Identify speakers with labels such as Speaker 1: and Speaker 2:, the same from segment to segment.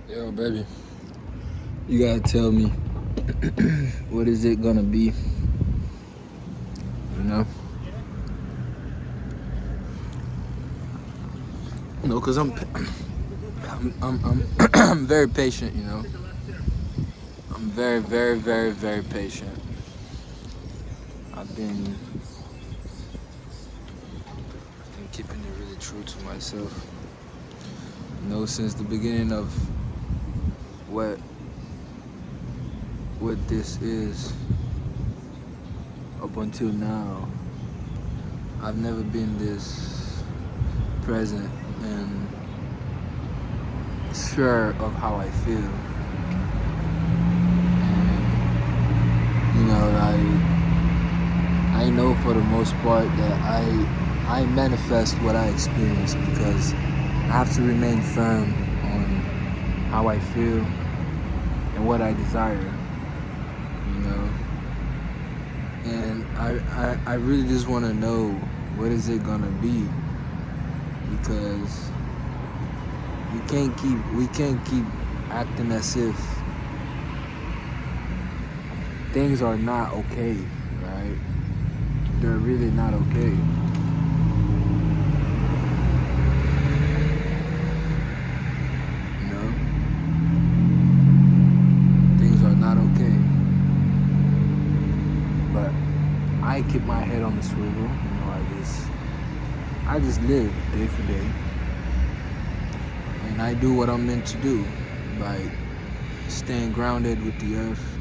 Speaker 1: Yo, baby, you gotta tell me what is it gonna be? You know, cause I'm I'm very patient. You know, I'm very, very, very, very patient. I've been keeping it really true to myself. Since the beginning of what what this is up until now, I've never been this present and sure of how I feel. I know for the most part that I manifest what I experience because I have to remain firm on how I feel and what I desire, you know. And I really just want to know what is it gonna be, because we can't keep acting as if things are not okay, right? They're really not okay. You know? Things are not okay. But I keep my head on the swivel, you know, I just live day for day. And I do what I'm meant to do by staying grounded with the earth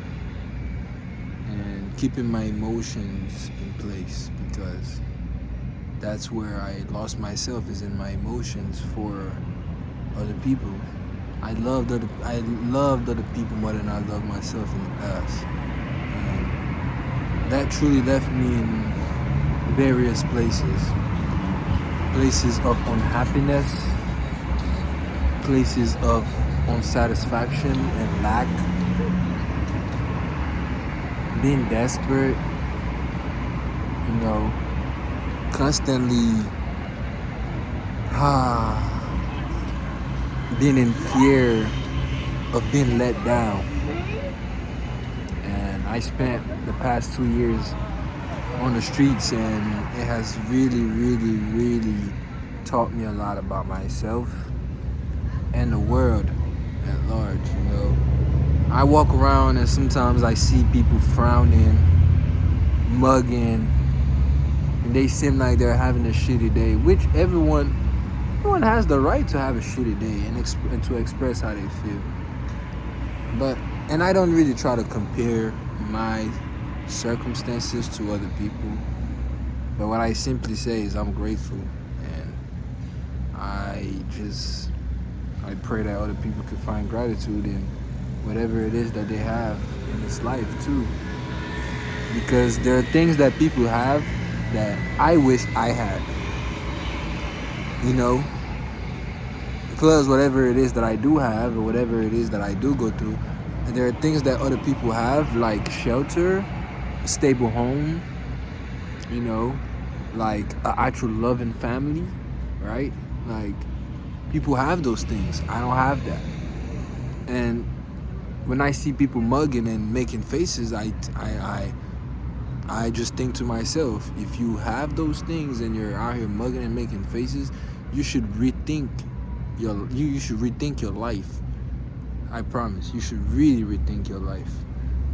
Speaker 1: and keeping my emotions in place, because that's where I lost myself, is in my emotions for other people. I loved other people more than I loved myself in the past. And that truly left me in various places of unhappiness, places of unsatisfaction and lack, being desperate, you know, constantly being in fear of being let down. And I spent the past 2 years on the streets, and it has really, really, really taught me a lot about myself and the world at large, you know. I walk around and sometimes I see people frowning, mugging, and they seem like they're having a shitty day, which everyone has the right to have a shitty day and to express how they feel. And I don't really try to compare my circumstances to other people, but what I simply say is I'm grateful, and I pray that other people could find gratitude in whatever it is that they have in this life too, because there are things that people have that I wish I had, you know. Plus, whatever it is that I do have, or whatever it is that I do go through, and there are things that other people have, like shelter, a stable home, you know, like an actual loving family, right? Like, people have those things. I don't have that. And when I see people mugging and making faces, I just think to myself, if you have those things and you're out here mugging and making faces, you should rethink you should rethink your life. I promise, you should really rethink your life.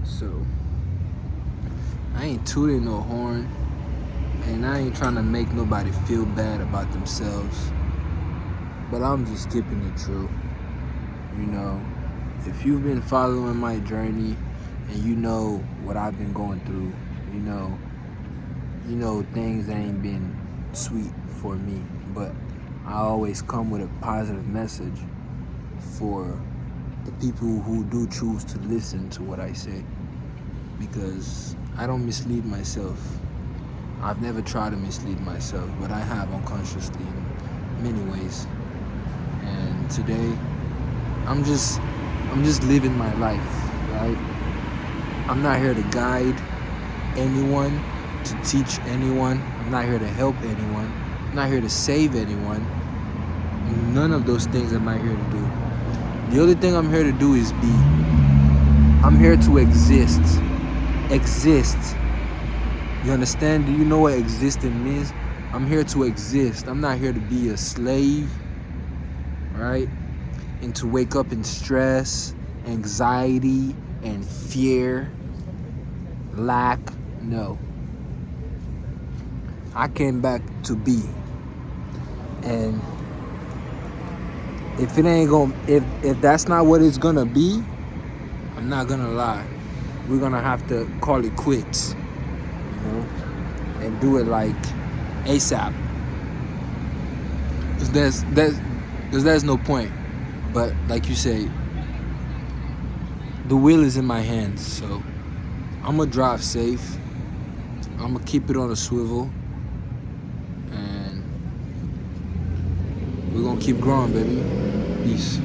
Speaker 1: So I ain't tooting no horn, and I ain't trying to make nobody feel bad about themselves, but I'm just keeping it true. You know, if you've been following my journey and you know what I've been going through, you know things ain't been sweet for me, but I always come with a positive message for the people who do choose to listen to what I say, because I don't mislead myself. I've never tried to mislead myself, but I have unconsciously in many ways. And today, I'm just living my life, right? I'm not here to guide anyone, to teach anyone. I'm not here to help anyone. I'm not here to save anyone. None of those things am I here to do. The only thing I'm here to do is be. I'm here to exist. Exist. You understand? Do you know what existing means? I'm here to exist. I'm not here to be a slave, right? And to wake up in stress, anxiety, and fear, lack. No. I came back to be. And if it ain't gonna, if that's not what it's gonna be, I'm not gonna lie. We're gonna have to call it quits, you know, and do it like ASAP. Cause there's no point. But like you say, the wheel is in my hands, so I'm gonna drive safe. I'm gonna keep it on a swivel, and we're gonna keep growing, baby. Peace.